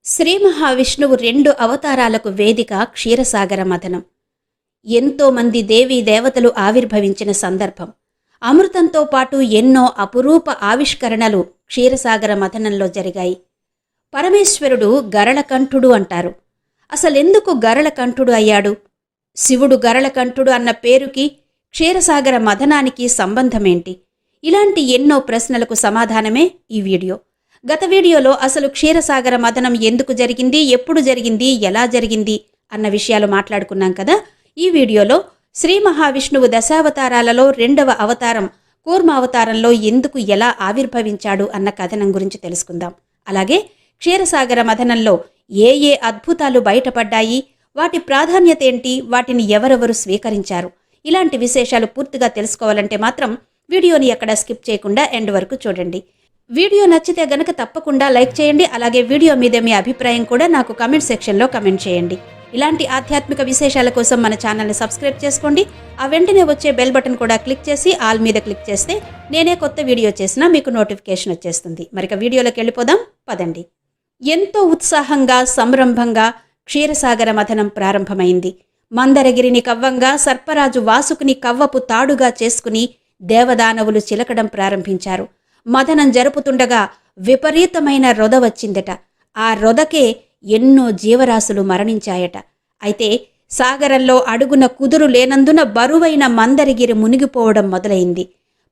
శ్రీ మహావిష్ణువు 2 అవతారాలకు వేదిక క్షీరసాగర మథనం. ఎంతో మంది దేవీ దేవతలు ఆవిర్భవించిన సందర్భం. అమృతంతో పాటు ఎన్నో అపురూప ఆవిష్కరణలు క్షీరసాగర మథనంలో జరిగాయి. పరమేశ్వరుడు గరళకంఠుడు అంటారు. అసలెందుకు గరళకంఠుడు అయ్యాడు? శివుడు గరళకంఠుడు అన్న పేరుకి క్షీరసాగర మథనానికి సంబంధమేంటి? ఇలాంటి ఎన్నో ప్రశ్నలకు సమాధానమే ఈ వీడియో. గత వీడియోలో అసలు క్షీరసాగర మథనం ఎందుకు జరిగింది, ఎప్పుడు జరిగింది, ఎలా జరిగింది అన్న విషయాలు మాట్లాడుకున్నాం కదా. ఈ వీడియోలో శ్రీ మహావిష్ణువు దశావతారాలలో 2వ అవతారం కూర్మావతారంలో ఎందుకు ఎలా ఆవిర్భవించాడు అన్న కథనం గురించి తెలుసుకుందాం. అలాగే క్షీరసాగర మథనంలో ఏ ఏ అద్భుతాలు బయటపడ్డాయి, వాటి ప్రాధాన్యత ఏంటి, వాటిని ఎవరెవరు స్వీకరించారు, ఇలాంటి విశేషాలు పూర్తిగా తెలుసుకోవాలంటే మాత్రం వీడియోని ఎక్కడా స్కిప్ చేయకుండా ఎండ్ వరకు చూడండి. వీడియో నచ్చితే గనక తప్పకుండా లైక్ చేయండి. అలాగే వీడియో మీద మీ అభిప్రాయం కూడా నాకు కామెంట్ సెక్షన్లో కామెంట్ చేయండి. ఇలాంటి ఆధ్యాత్మిక విశేషాల కోసం మన ఛానల్ని సబ్స్క్రైబ్ చేసుకోండి. ఆ వెంటనే వచ్చే బెల్ బటన్ కూడా క్లిక్ చేసి ఆల్ మీద క్లిక్ చేస్తే నేనే కొత్త వీడియో చేసినా మీకు నోటిఫికేషన్ వచ్చేస్తుంది. మరిక వీడియోలోకి వెళ్ళిపోదాం పదండి. ఎంతో ఉత్సాహంగా సంరంభంగా క్షీరసాగర మథనం ప్రారంభమైంది. మందరగిరిని కవ్వంగా సర్పరాజు వాసుకుని కవ్వపు తాడుగా చేసుకుని దేవదానవులు చిలకడం ప్రారంభించారు. మథనం జరుపుతుండగా విపరీతమైన రొద వచ్చిందట. ఆ రొదకే ఎన్నో జీవరాశులు మరణించాయట. అయితే సాగరంలో అడుగున కుదురు లేనందున బరువైన మందరగిరి మునిగిపోవడం మొదలైంది.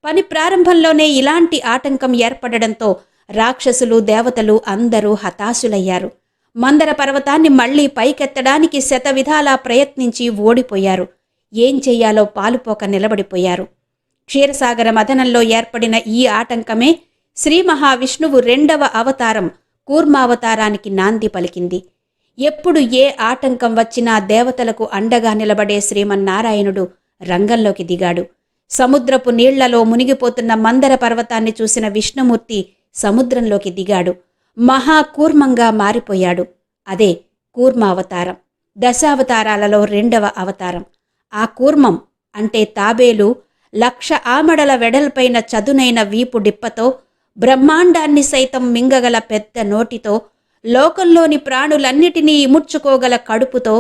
పని ప్రారంభంలోనే ఇలాంటి ఆటంకం ఏర్పడడంతో రాక్షసులు దేవతలు అందరూ హతాశులయ్యారు. మందర పర్వతాన్ని మళ్లీ పైకెత్తడానికి శతవిధాలా ప్రయత్నించి ఓడిపోయారు. ఏం చెయ్యాలో పాలుపోక నిలబడిపోయారు. క్షీరసాగర మథనంలో ఏర్పడిన ఈ ఆటంకమే శ్రీ మహావిష్ణువు 2వ అవతారం కూర్మావతారానికి నాంది పలికింది. ఎప్పుడు ఏ ఆటంకం వచ్చినా దేవతలకు అండగా నిలబడే శ్రీమన్నారాయణుడు రంగంలోకి దిగాడు. సముద్రపు నీళ్లలో మునిగిపోతున్న మందర పర్వతాన్ని చూసిన విష్ణుమూర్తి సముద్రంలోకి దిగాడు. మహాకూర్మంగా మారిపోయాడు. అదే కూర్మావతారం, దశావతారాలలో 2వ అవతారం. ఆ కూర్మం అంటే తాబేలు 1,00,000 ఆమడల వెడల్పైన చదునైన వీపు డిప్పతో, బ్రహ్మాండాన్ని సైతం మింగగల పెద్ద నోటితో, లోకంలోని ప్రాణులన్నిటినీ ఇముడ్చుకోగల కడుపుతో,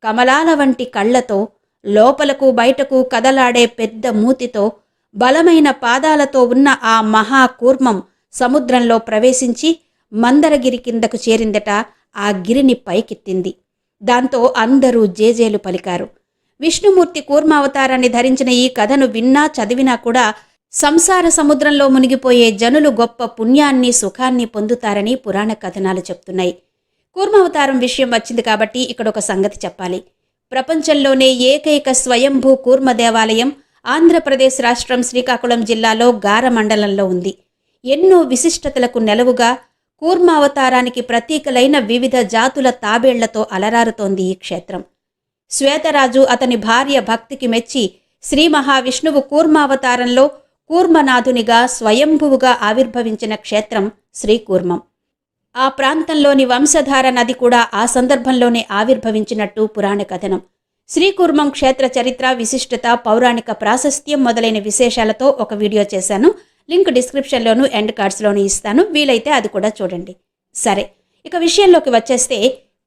కమలాల వంటి కళ్లతో, లోపలకు బయటకు కదలాడే పెద్ద మూతితో, బలమైన పాదాలతో ఉన్న ఆ మహాకూర్మం సముద్రంలో ప్రవేశించి మందరగిరి కిందకు చేరిందట. ఆ గిరిని పైకెత్తింది. దాంతో అందరూ జేజేలు పలికారు. విష్ణుమూర్తి కూర్మావతారాన్ని ధరించిన ఈ కథను విన్నా చదివినా కూడా సంసార సముద్రంలో మునిగిపోయే జనులు గొప్ప పుణ్యాన్ని సుఖాన్ని పొందుతారని పురాణ కథనాలు చెప్తున్నాయి. కూర్మావతారం విషయం వచ్చింది కాబట్టి ఇక్కడ ఒక సంగతి చెప్పాలి. ప్రపంచంలోనే ఏకైక స్వయంభూ కూర్మ దేవాలయం ఆంధ్రప్రదేశ్ రాష్ట్రం శ్రీకాకుళం జిల్లాలో గార మండలంలో ఉంది. ఎన్నో విశిష్టతలకు నెలవుగా కూర్మావతారానికి ప్రతీకలైన వివిధ జాతుల తాబేళ్లతో అలరారుతోంది ఈ క్షేత్రం. శ్వేతరాజు అతని భార్య భక్తికి మెచ్చి శ్రీ మహావిష్ణువు కూర్మావతారంలో కూర్మనాథునిగా స్వయంభువుగా ఆవిర్భవించిన క్షేత్రం శ్రీకూర్మం. ఆ ప్రాంతంలోని వంశధార నది కూడా ఆ సందర్భంలోనే ఆవిర్భవించినట్టు పురాణ కథనం. శ్రీకూర్మం క్షేత్ర చరిత్ర, విశిష్టత, పౌరాణిక ప్రాశస్త్యం మొదలైన విశేషాలతో ఒక వీడియో చేశాను. లింక్ డిస్క్రిప్షన్లోను ఎండ్ కార్డ్స్లోనూ ఇస్తాను. వీలైతే అది కూడా చూడండి. సరే, ఇక విషయంలోకి వచ్చేస్తే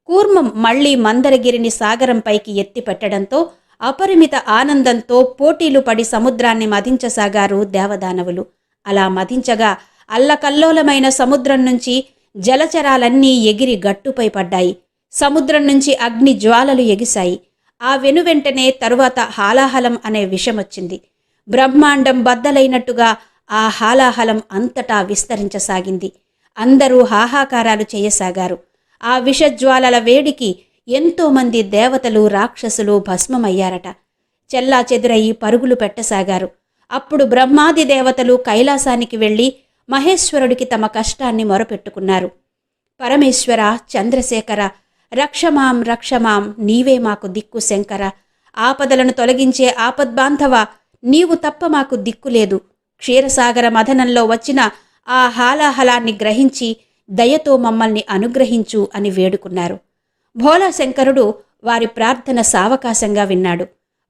కూర్మం మళ్లీ మందరగిరిని సాగరంపైకి ఎత్తి పెట్టడంతో అపరిమిత ఆనందంతో పోటీలు పడి సముద్రాన్ని మధించసాగారు దేవదానవులు. అలా మధించగా అల్లకల్లోలమైన సముద్రం నుంచి జలచరాలన్నీ ఎగిరి గట్టుపై పడ్డాయి. సముద్రం నుంచి అగ్ని జ్వాలలు ఎగిశాయి. ఆ వెనువెంటనే తరువాత హాలాహలం అనే విషమొచ్చింది. బ్రహ్మాండం బద్దలైనట్టుగా ఆ హాలాహలం అంతటా విస్తరించసాగింది. అందరూ హాహాకారాలు చేయసాగారు. ఆ విషజ్వాలల వేడికి ఎంతోమంది దేవతలు రాక్షసులు భస్మమయ్యారట. చెల్లా చెదురయి పరుగులు పెట్టసాగారు. అప్పుడు బ్రహ్మాది దేవతలు కైలాసానికి వెళ్లి మహేశ్వరుడికి తమ కష్టాన్ని మొరపెట్టుకున్నారు. పరమేశ్వర, చంద్రశేఖర, రక్షమాం రక్షమాం, నీవే మాకు దిక్కు శంకర, ఆపదలను తొలగించే ఆపద్బాంధవ, నీవు తప్ప మాకు దిక్కులేదు. క్షీరసాగర మథనంలో వచ్చిన ఆ హాలాహలాన్ని గ్రహించి దయతో మమ్మల్ని అనుగ్రహించు అని వేడుకున్నారు. భోలాశంకరుడు వారి ప్రార్థన సావకాశంగా విన్నాడు.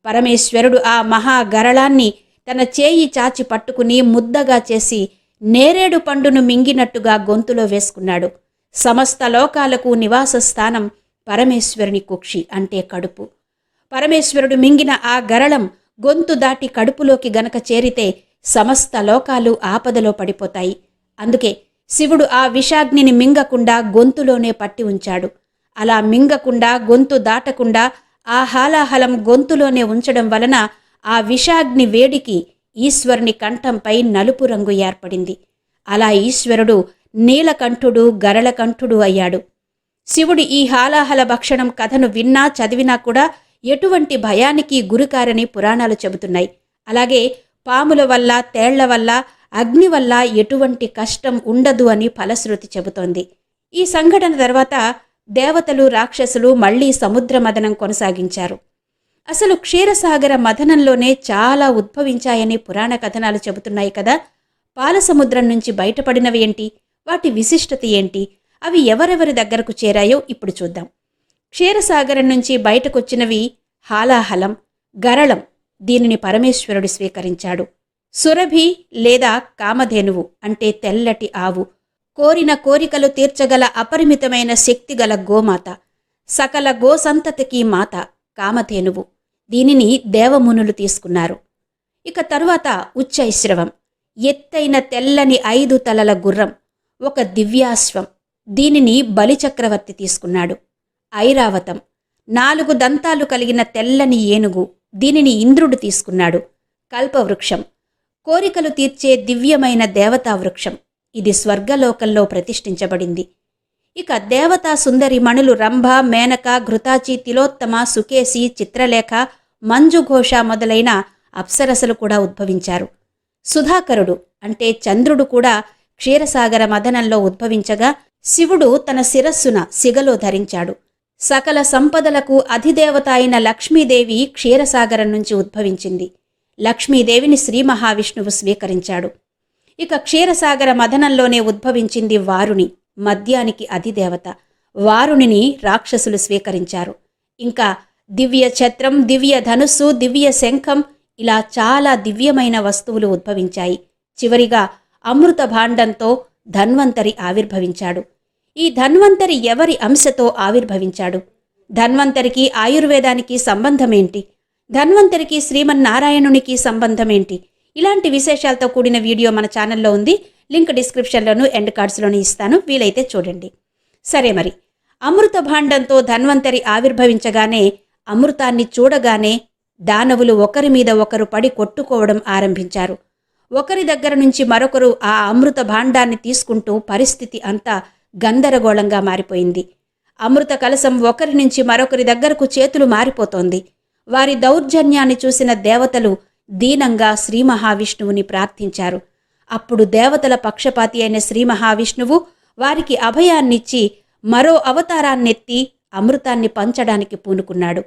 పరమేశ్వరుడు ఆ మహాగరళాన్ని తన చేయి చాచి పట్టుకుని ముద్దగా చేసి నేరేడు పండును మింగినట్టుగా గొంతులో వేసుకున్నాడు. సమస్త లోకాలకు నివాస స్థానం పరమేశ్వరుని కుక్షి అంటే కడుపు. పరమేశ్వరుడు మింగిన ఆ గరళం గొంతు దాటి కడుపులోకి గనక చేరితే సమస్త లోకాలు ఆపదలో పడిపోతాయి. అందుకే శివుడు ఆ విషాగ్నిని మింగకుండా గొంతులోనే పట్టి ఉంచాడు. అలా మింగకుండా గొంతు దాటకుండా ఆ హాలాహలం గొంతులోనే ఉంచడం వలన ఆ విషాగ్ని వేడికి ఈశ్వరుని కంఠంపై నలుపు రంగు ఏర్పడింది. అలా ఈశ్వరుడు నీలకంఠుడు గరళకంఠుడు అయ్యాడు. శివుడి ఈ హాలాహల భక్షణం కథను విన్నా చదివినా కూడా ఎటువంటి భయానికి గురికారని పురాణాలు చెబుతున్నాయి. అలాగే పాముల వల్ల తేళ్ల వల్ల అగ్ని వల్ల ఎటువంటి కష్టం ఉండదు అని ఫలశ్రుతి చెబుతోంది. ఈ సంఘటన తర్వాత దేవతలు రాక్షసులు మళ్లీ సముద్ర మథనం కొనసాగించారు. అసలు క్షీరసాగర మథనంలోనే చాలా ఉద్భవించాయని పురాణ కథనాలు చెబుతున్నాయి కదా. పాలసముద్రం నుంచి బయటపడినవి ఏంటి, వాటి విశిష్టత ఏంటి, అవి ఎవరెవరి దగ్గరకు చేరాయో ఇప్పుడు చూద్దాం. క్షీరసాగరం నుంచి బయటకొచ్చినవి హాలాహలం, గరళం. దీనిని పరమేశ్వరుడు స్వీకరించాడు. సురభి లేదా కామధేనువు అంటే తెల్లటి ఆవు, కోరిన కోరికలు తీర్చగల అపరిమితమైన శక్తిగల గోమాత, సకల గోసంతతికి మాత కామధేనువు. దీనిని దేవమునులు తీసుకున్నారు. ఇక తరువాత ఉచ్చైశ్రవం, ఎత్తైన తెల్లని 5 తలల గుర్రం, ఒక దివ్యాశ్వం. దీనిని బలిచక్రవర్తి తీసుకున్నాడు. ఐరావతం, 4 దంతాలు కలిగిన తెల్లని ఏనుగు. దీనిని ఇంద్రుడు తీసుకున్నాడు. కల్పవృక్షం, కోరికలు తీర్చే దివ్యమైన దేవతా వృక్షం. ఇది స్వర్గలోకంలో ప్రతిష్ఠించబడింది. ఇక దేవతా సుందరి మణులు రంభ, మేనక, ఘృతాచి, తిలోత్తమ, సుకేసి, చిత్రలేఖ, మంజుఘోష మొదలైన అప్సరసలు కూడా ఉద్భవించారు. సుధాకరుడు అంటే చంద్రుడు కూడా క్షీరసాగర మథనంలో ఉద్భవించగా శివుడు తన శిరస్సున సిగలో ధరించాడు. సకల సంపదలకు అధిదేవత అయిన లక్ష్మీదేవి క్షీరసాగరం నుంచి ఉద్భవించింది. లక్ష్మీదేవిని శ్రీ మహావిష్ణువు స్వీకరించాడు. ఇక క్షీరసాగర మథనంలోనే ఉద్భవించింది వారుణి, మద్యానికి అధిదేవత. వారుణిని రాక్షసులు స్వీకరించారు. ఇంకా దివ్య ఛత్రం, దివ్య ధనుస్సు, దివ్య శంఖం, ఇలా చాలా దివ్యమైన వస్తువులు ఉద్భవించాయి. చివరిగా అమృత భాండంతో ధన్వంతరి ఆవిర్భవించాడు. ఈ ధన్వంతరి ఎవరి అంశతో ఆవిర్భవించాడు? ధన్వంతరికి ఆయుర్వేదానికి సంబంధమేంటి? ధన్వంతరికి శ్రీమన్నారాయణునికి సంబంధమేంటి? ఇలాంటి విశేషాలతో కూడిన వీడియో మన ఛానల్లో ఉంది. లింక్ డిస్క్రిప్షన్లోను ఎండ్ కార్డ్స్లోనూ ఇస్తాను, వీలైతే చూడండి. సరే, మరి అమృత భాండంతో ధన్వంతరి ఆవిర్భవించగానే, అమృతాన్ని చూడగానే దానవులు ఒకరి మీద ఒకరు పడి కొట్టుకోవడం ఆరంభించారు. ఒకరి దగ్గర నుంచి మరొకరు ఆ అమృత భాండాన్ని తీసుకుంటూ పరిస్థితి అంతా గందరగోళంగా మారిపోయింది. అమృత కలశం ఒకరి నుంచి మరొకరి దగ్గరకు చేతులు మారిపోతోంది. వారి దౌర్జన్యాన్ని చూసిన దేవతలు దీనంగా శ్రీ మహావిష్ణువుని ప్రార్థించారు. అప్పుడు దేవతల పక్షపాతి అయిన శ్రీ మహావిష్ణువు వారికి అభయాన్నిచ్చి మరో అవతారాన్నెత్తి అమృతాన్ని పంచడానికి పూనుకున్నాడు.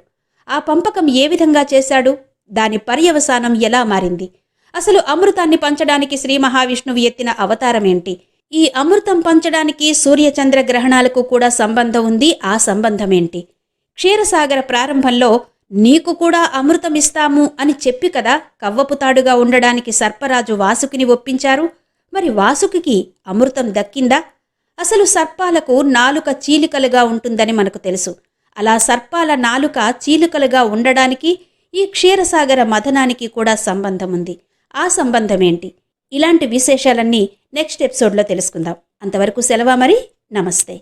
ఆ పంపకం ఏ విధంగా చేశాడు? దాని పర్యవసానం ఎలా మారింది? అసలు అమృతాన్ని పంచడానికి శ్రీ మహావిష్ణువు ఎత్తిన అవతారమేంటి? ఈ అమృతం పంచడానికి సూర్యచంద్ర గ్రహణాలకు కూడా సంబంధం ఉంది. ఆ సంబంధమేంటి? క్షీరసాగర ప్రారంభంలో నీకు కూడా అమృతం ఇస్తాము అని చెప్పి కదా కవ్వపుతాడుగా ఉండడానికి సర్పరాజు వాసుకిని ఒప్పించారు. మరి వాసుకి అమృతం దక్కిందా? అసలు సర్పాలకు నాలుక చీలికలుగా ఉంటుందని మనకు తెలుసు. అలా సర్పాల నాలుక చీలికలుగా ఉండడానికి ఈ క్షీరసాగర మథనానికి కూడా సంబంధం ఉంది. ఆ సంబంధమేంటి? ఇలాంటి విశేషాలన్నీ నెక్స్ట్ ఎపిసోడ్లో తెలుసుకుందాం. అంతవరకు సెలవా మరి. నమస్తే.